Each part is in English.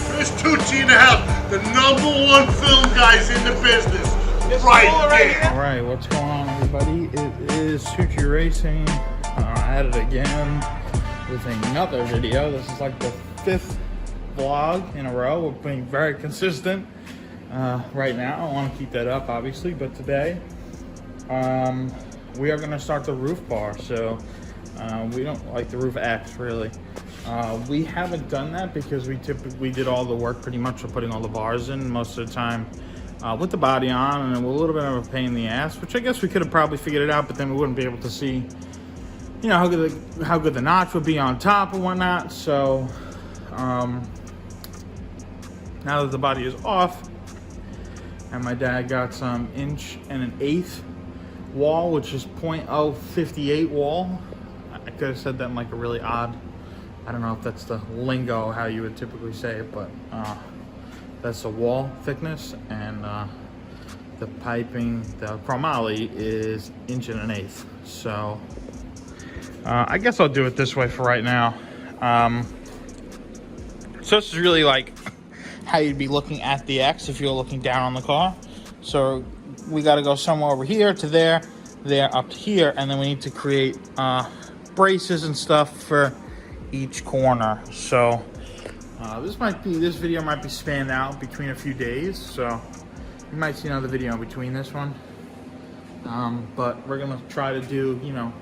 There's Tucci in the house, the #1 film guys in the business. Right there. Alright, what's going on, everybody? It is Tucci Racing at it again with another video. This is like the 5th vlog in a row. We're being very consistent right now. I want to keep that up, obviously, but today we are going to start the roof bar. So we don't like the roof X, really. We haven't done that because we did all the work pretty much of putting all the bars in most of the time with the body on, and it was a little bit of a pain in the ass, which I guess we could have probably figured it out, but then we wouldn't be able to see, you know, how good the notch would be on top and whatnot. So now that the body is off, and my dad got some 1 1/8" wall, which is .058 wall. I could have said that in like a really odd, I don't know if that's the lingo, how you would typically say it, but that's the wall thickness, and the piping, the chromoly is 1 1/8". So I guess I'll do it this way for right now. So this is really like how you'd be looking at the X if you were looking down on the car. So we got to go somewhere over here to there up to here, and then we need to create braces and stuff for each corner. So this video might be spanned out between a few days, so you might see another video in between this one. But we're gonna try to do, you know,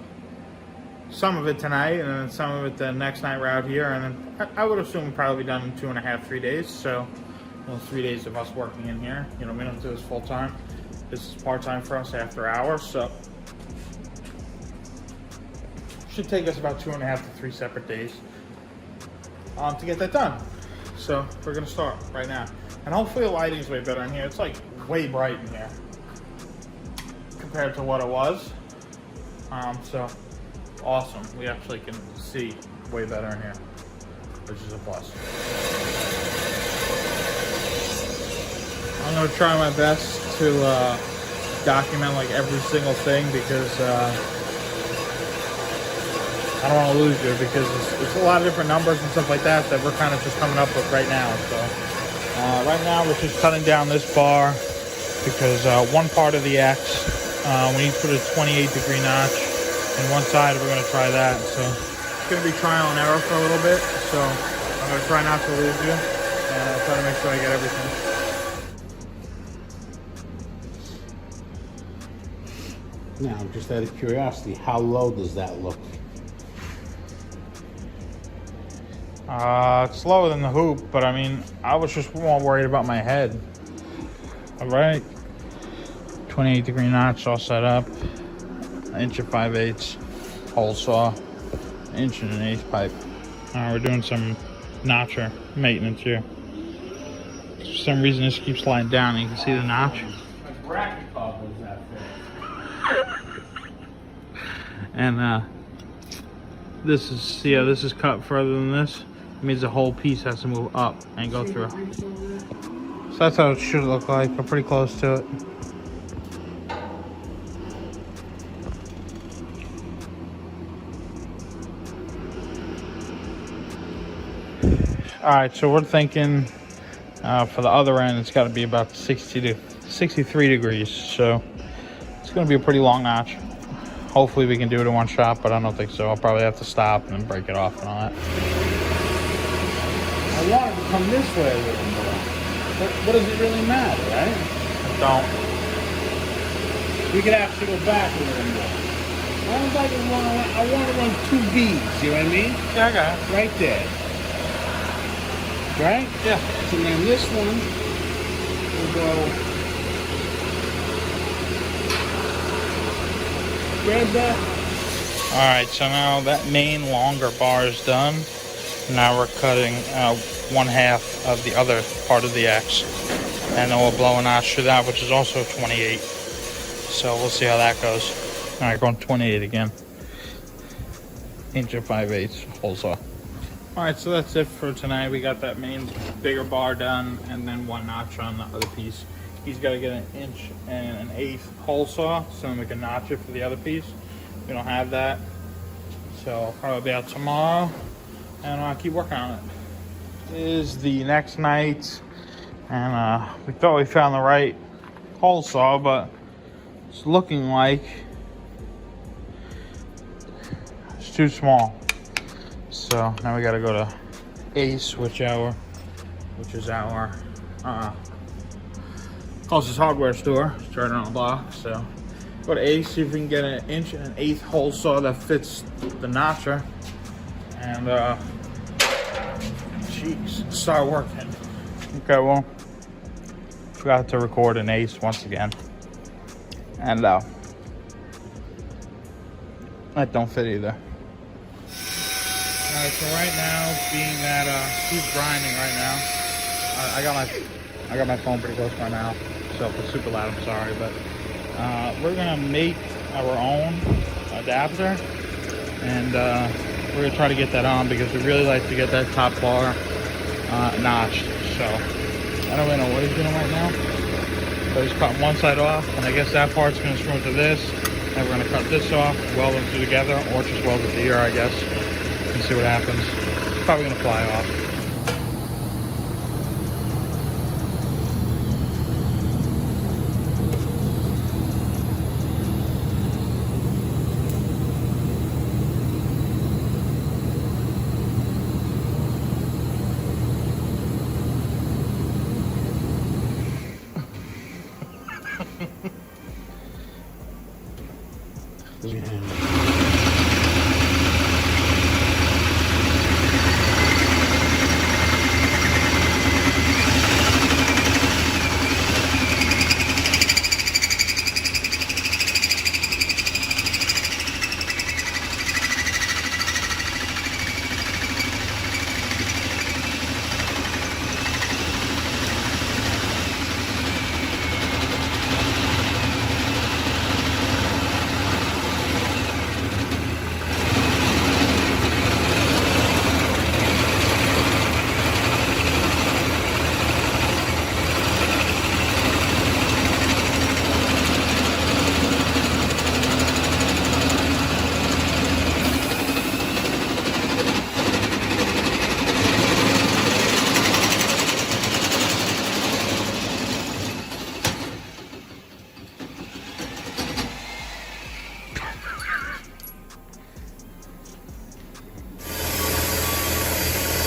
some of it tonight, and then some of it the next night we're out here, and then I would assume probably done in 2.5, 3 days. So, well, 3 days of us working in here. You know, we don't do this full time. This is part time for us after hours, so should take us about 2.5 to 3 separate days to get that done. So we're gonna start right now, and hopefully the lighting's way better in here. It's like way bright in here compared to what it was. So awesome. We actually can see way better in here, which is a plus. I'm gonna try my best to document like every single thing, because I don't want to lose you, because it's a lot of different numbers and stuff like that we're kind of just coming up with right now. So right now we're just cutting down this bar because one part of the X, we need to put a 28-degree notch in one side. We're going to try that. So it's going to be trial and error for a little bit. So I'm going to try not to lose you, and I'll try to make sure I get everything. Now, just out of curiosity, how low does that look? It's lower than the hoop, but I mean, I was just more worried about my head. All right, 28-degree notch all set up, 1 5/8" hole saw, 1 1/8" pipe. We're doing some notcher maintenance here. For some reason, this keeps sliding down, and you can see the notch. And this is cut further than this. It means the whole piece has to move up and go through. So that's how it should look like. We're pretty close to it. All right, so we're thinking for the other end, it's got to be about 60 to 63 degrees. So it's going to be a pretty long notch. Hopefully we can do it in one shot, but I don't think so. I'll probably have to stop and then break it off and all that. I want it to come this way a little more. But what does it really matter, right? I don't. We could actually go back a little more. I want to run 2 V's, you know what I mean? Yeah, I got it. Right there. Right? Yeah. So then this one will go. Grab that. All right, so now that main longer bar is done. Now we're cutting 1/2 of the other part of the X, and then we'll blow a notch through that, which is also 28. So we'll see how that goes. All right, going 28 again. 1 5/8" hole saw. All right, so that's it for tonight. We got that main bigger bar done, and then 1 notch on the other piece. He's got to get 1 1/8" hole saw, so then we can notch it for the other piece. We don't have that, so I'll probably be out tomorrow, and I'll keep working on it. Is the next night, and we thought we found the right hole saw, but it's looking like it's too small. So now we got to go to Ace, which is our closest hardware store. It's right on the block. So go to Ace, see if we can get an 1/8" hole saw that fits the notcher, and jeez, start working. Okay, well, forgot to record an Ace once again, and that don't fit either. Alright, so right now, being that he's grinding right now, I got my phone pretty close to my mouth, so if it's super loud, I'm sorry, but we're gonna make our own adapter, and we're gonna try to get that on because we really like to get that top bar notched. So I don't really know what he's doing right now, but he's cutting one side off, and I guess that part's gonna screw into this, and we're gonna cut this off, weld them two together, or just weld it to here, I guess, and see what happens. It's probably gonna fly off.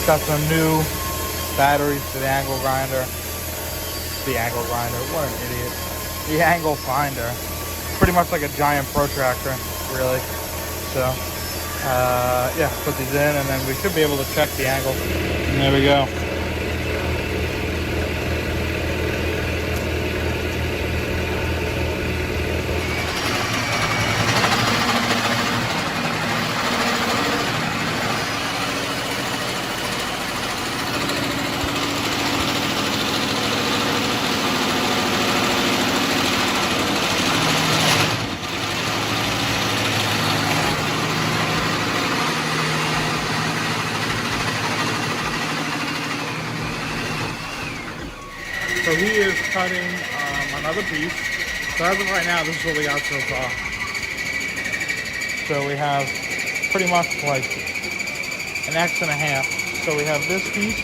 Got some new batteries to the angle grinder. What an idiot. The angle finder. Pretty much like a giant protractor, really. So, yeah, put these in, and then we should be able to check the angle. And there we go. So he is cutting another piece. So as of right now, this is what we got so far. So we have pretty much like an X and a half. So we have this piece,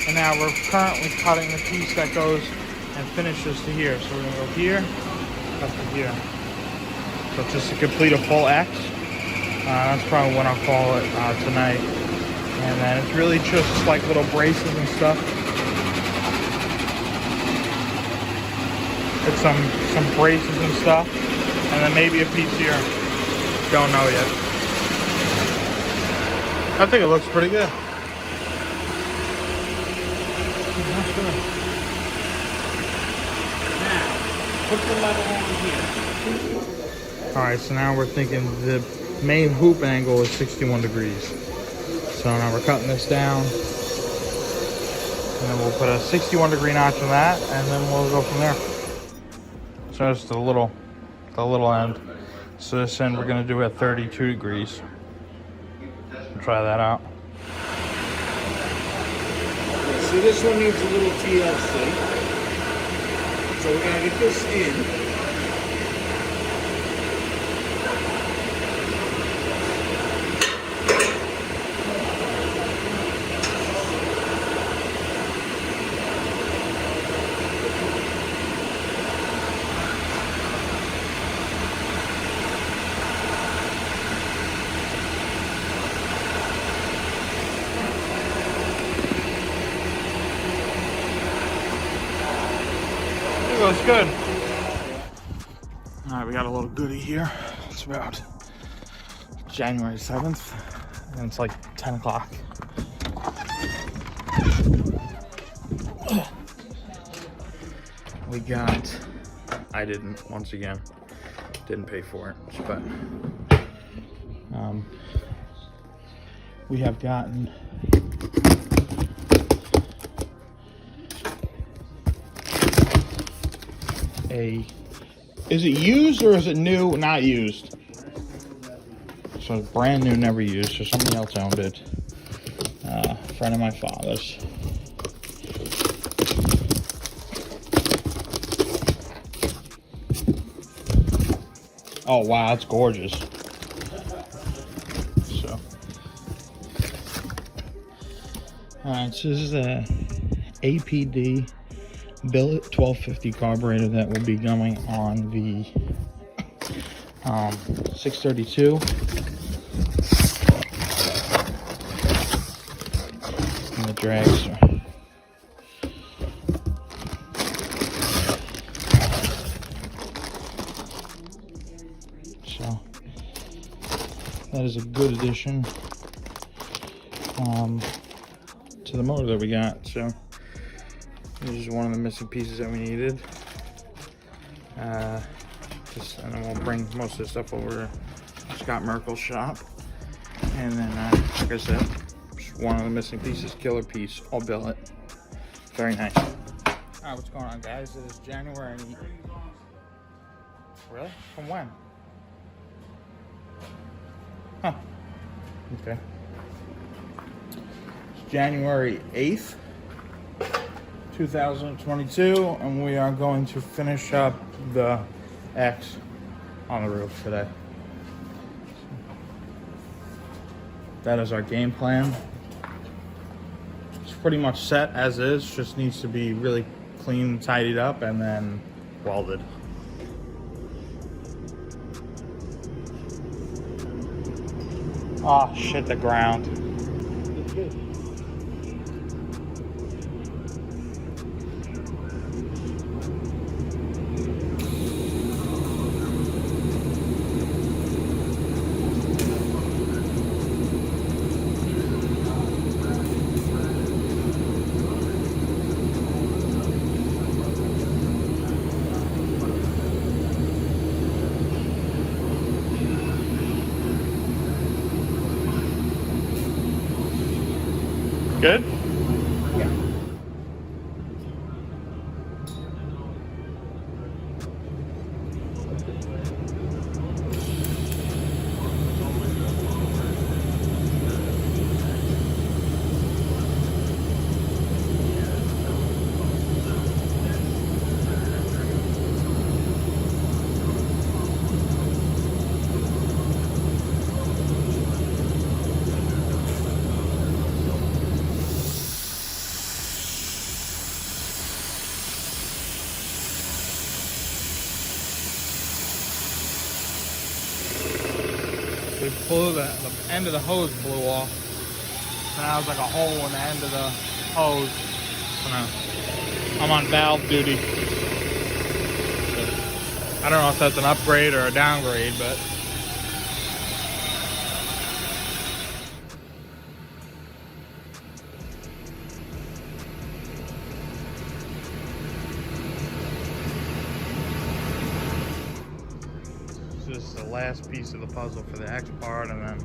and now we're currently cutting the piece that goes and finishes to here. So we're gonna go here, cut to here. So just to complete a full X. That's probably what I'll call it tonight. And then it's really just like little braces and stuff. Put some braces and stuff, and then maybe a piece here. Don't know yet. I think it looks pretty good. That's good. Now, put the level on here. All right, so now we're thinking the main hoop angle is 61 degrees. So now we're cutting this down, and then we'll put a 61 degree notch on that, and then we'll go from there. So just the little end. So this end we're gonna do at 32 degrees. We'll try that out. See, this one needs a little TLC. So we're gonna get this in. looks good. All right, we got a little goodie here. It's about January 7th, and it's like 10 o'clock. We got, once again, didn't pay for it, but we have gotten is it used or is it new? Not used. So it's brand new, never used, so somebody else owned it. A friend of my father's. Oh wow, it's gorgeous. So, alright, so this is a APD billet 1250 carburetor that will be going on the 632. And the drags. So that is a good addition to the motor that we got. So this is one of the missing pieces that we needed. And then we'll bring most of this stuff over to Scott Merkel's shop. And then, like I said, just one of the missing pieces, killer piece, all billet. Very nice. All right, what's going on, guys? It is January. Really? From when? Huh. Okay. It's January 8th. 2022, and we are going to finish up the X on the roof today. That is our game plan. It's pretty much set as is, just needs to be really clean, tidied up, and then welded. Oh shit, the ground. Good? Yeah. We blew the end of the hose blew off. So now there's like a hole in the end of the hose. So now I'm on valve duty. I don't know if that's an upgrade or a downgrade, but this is the last piece of the puzzle for the X part, and then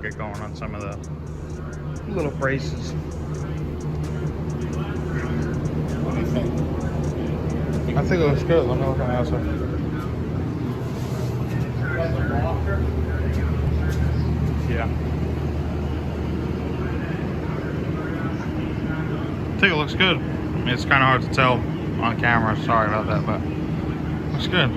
get going on some of the little braces. What do you think? I think it looks good. Let me look on the outside. Yeah. I think it looks good. I mean, it's kind of hard to tell on camera. Sorry about that, but it looks good.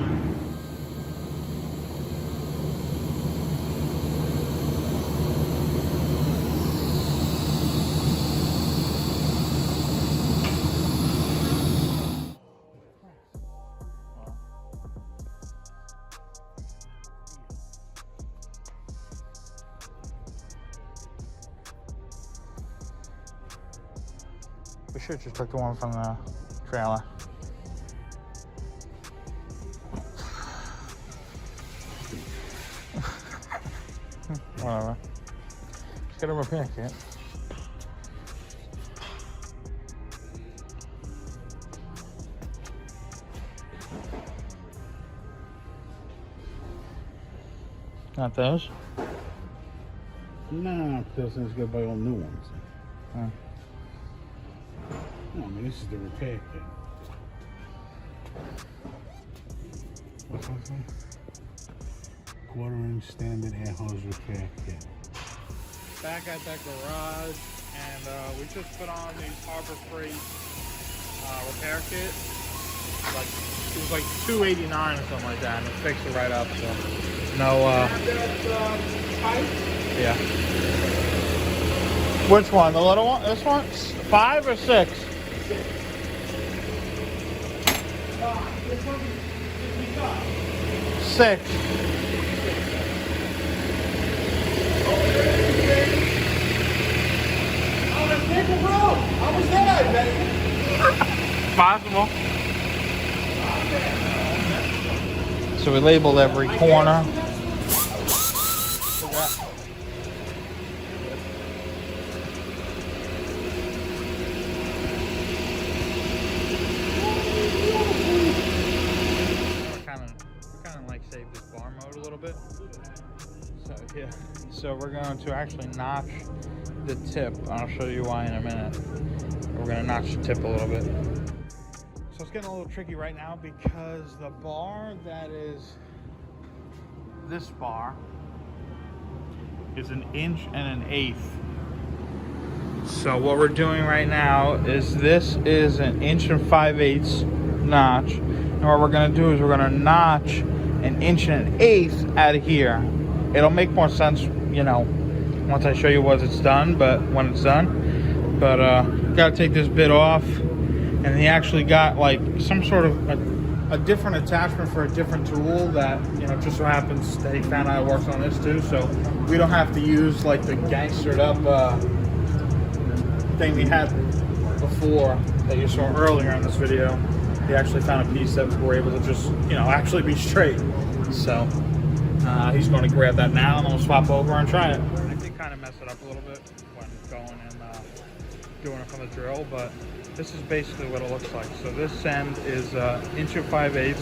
We should just took the one from the trailer. Whatever. Let's get a repair kit. Not those? No, because it's got to buy all new ones. Oh. No, I mean, this is the repair kit. What's that? Quarter-inch standard air hose repair kit. Back at that garage, and we just put on these Harbor Freight repair kit. Like it was like $2.89 or something like that, and it fixed it right up. So no. Yeah. Which one? The little one? This one? 5 or 6? 6. How was that, baby? Possible. So we labeled every corner. Kind of like save this bar mode a little bit. So yeah. So we're going to actually notch the tip. I'll show you why in a minute. We're going to notch the tip a little bit. So it's getting a little tricky right now because the bar that is this bar is 1 1 1/8. So what we're doing right now is this is 1 5/8 notch. And what we're going to do is we're going to notch 1 1/8 out of here. It'll make more sense, you know, once I show you what it's done, but when it's done. But got to take this bit off. And he actually got like some sort of a different attachment for a different tool that, you know, just so happens that he found out it works on this too. So we don't have to use like the gangstered up thing we had before that you saw earlier in this video. He actually found a piece that we're able to just, you know, actually be straight. So he's going to grab that now and then we'll swap over and try it. I did kind of mess it up a little bit when going and doing it from the drill, but this is basically what it looks like. So this end is 1 5/8,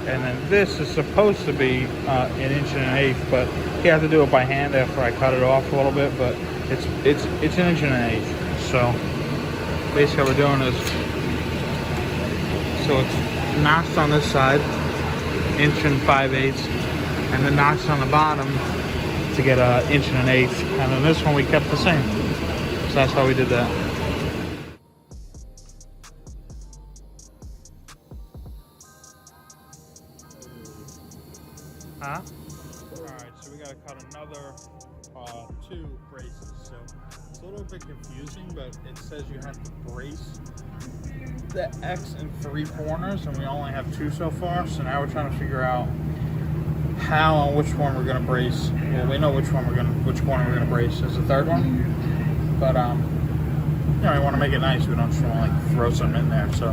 and then this is supposed to be 1 1/8, but he had to do it by hand after I cut it off a little bit. But it's 1 1/8. So basically, what we're doing is, so it's notched on this side, 1 5/8, and then notched on the bottom to get 1 1/8, and then this one we kept the same. So that's how we did that. Huh? Alright, so we gotta cut another 2 braces. So it's a little bit confusing, but it says you have to brace the X in 3 corners, and we only have 2 so far. So now we're trying to figure out how and which one we're gonna brace. Well, we know which corner we're gonna brace. Is the 3rd one, but you know, we want to make it nice. We don't just want to like throw something in there. So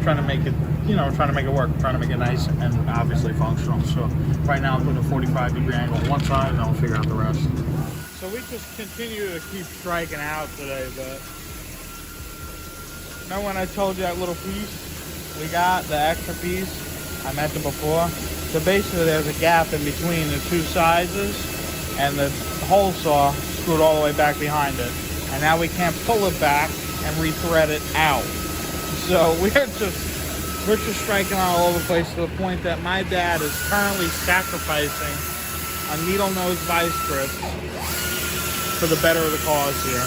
trying to make it, you know, trying to make it work, trying to make it nice and obviously functional. So right now I'm putting a 45-degree angle on one side, and then we'll figure out the rest. So we just continue to keep striking out today, but remember when I told you that little piece we got, the extra piece? I mentioned before. So basically there's a gap in between the 2 sizes, and the hole saw screwed all the way back behind it. And now we can't pull it back and re-thread it out. So we're just striking all over the place to the point that my dad is currently sacrificing a needle nose vice grip for the better of the cause here.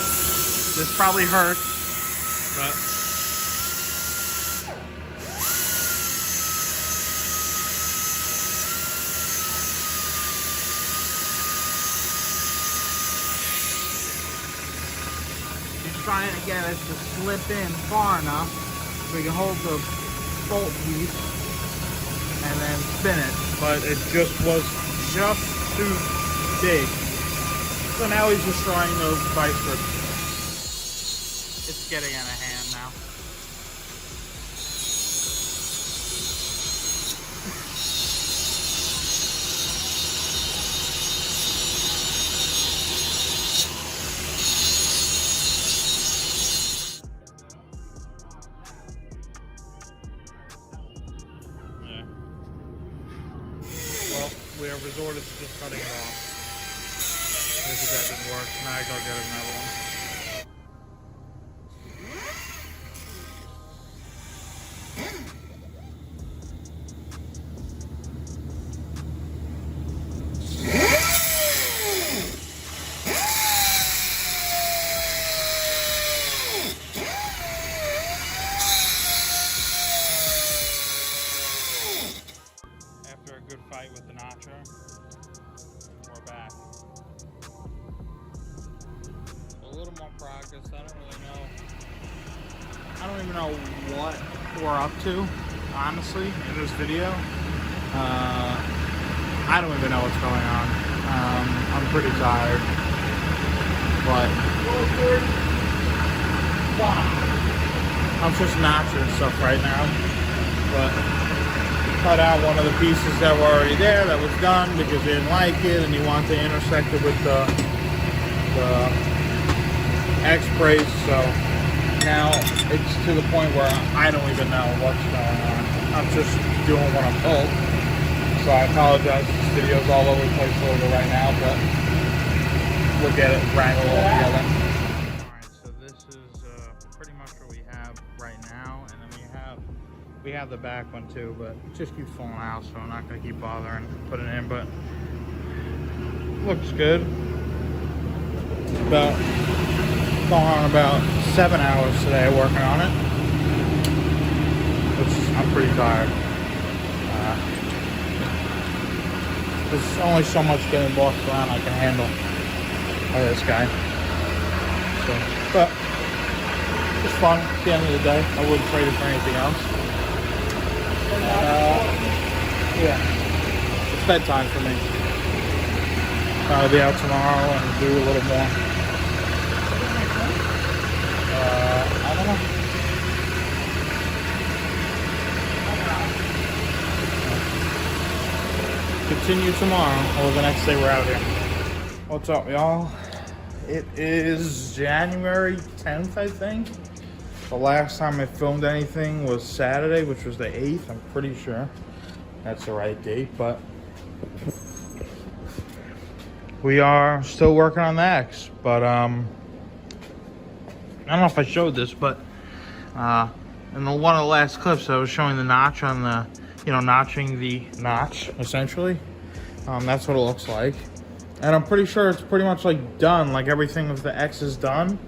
This probably hurts, but trying to get it to slip in far enough so we can hold the bolt piece and then spin it, but it just was just too big. So now he's destroying those vice grips. It's getting out of hand now. resorted to just cutting it off. Because that didn't work. Now I gotta get another one. After a good fight with the notcher, we're back. A little more progress. I don't really know. I don't even know what we're up to, honestly, in this video. I don't even know what's going on. I'm pretty tired. But I'm just notching stuff right now. But cut out one of the pieces that were already there that was done because he didn't like it and he wanted to intersect it with the X brace. So now it's to the point where I don't even know what's going on. I'm just doing what I'm told. So I apologize. This video's all over the place a little bit right now, but we'll get it wrangled all together. Alright, so this is pretty much what we have right now, and then we have the back one too, but it just keeps falling out, so I'm not gonna keep bothering putting it in, but looks good. About going on about 7 hours today working on it, which I'm pretty tired. There's only so much getting bossed around I can handle by this guy. So, but it's fun at the end of the day. I wouldn't trade it for anything else. Yeah, it's bedtime for me. I'll be out tomorrow and do a little more. I don't know. Continue tomorrow or the next day we're out here. What's up, y'all? It is January 10th, I think. The last time I filmed anything was Saturday, which was the 8th. I'm pretty sure that's the right date, but we are still working on the X. But I don't know if I showed this, but in one of the last clips I was showing the notch on the, notching the notch, essentially. That's what it looks like. And I'm pretty sure it's pretty much like done, like everything with the X is done.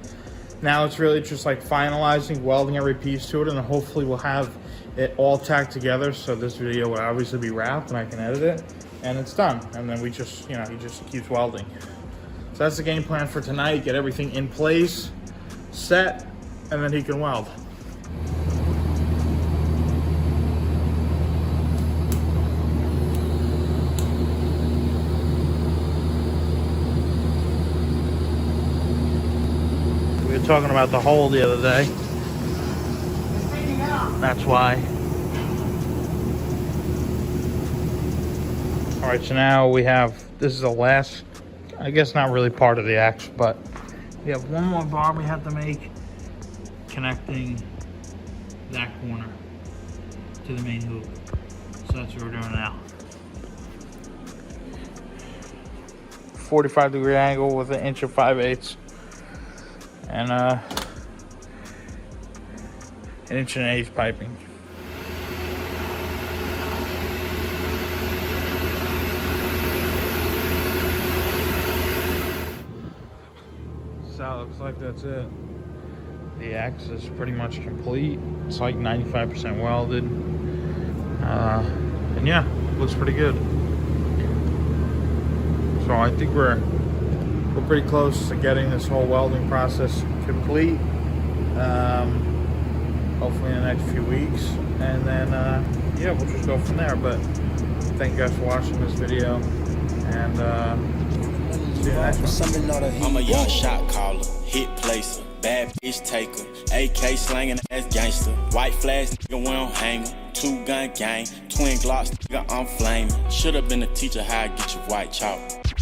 Now it's really just like finalizing, welding every piece to it, and then hopefully we'll have it all tacked together, so this video will obviously be wrapped and I can edit it, and it's done. And then we just, he just keeps welding. So that's the game plan for tonight, get everything in place, set, and then he can weld. Talking about the hole the other day. That's why. All right, so now we have, this is the last, I guess not really part of the X, but we have one more bar we have to make connecting that corner to the main hoop. So that's what we're doing now. 45-degree angle with an inch of 5/8. And an inch and 1/8 piping. So it looks like that's it. The X is pretty much complete. It's like 95% welded. And yeah, looks pretty good. So I think we're pretty close to getting this whole welding process complete. Hopefully in the next few weeks, and then yeah, we'll just go from there. But thank you guys for watching this video, and see you next one. I'm a young shot caller, hit placer, bad bitch taker, AK slanging ass gangster, white flags nigga we don't hang 'em, 2-gun gang, twin glocks nigga I'm flaming. Should've been a teacher how I get your white chalk.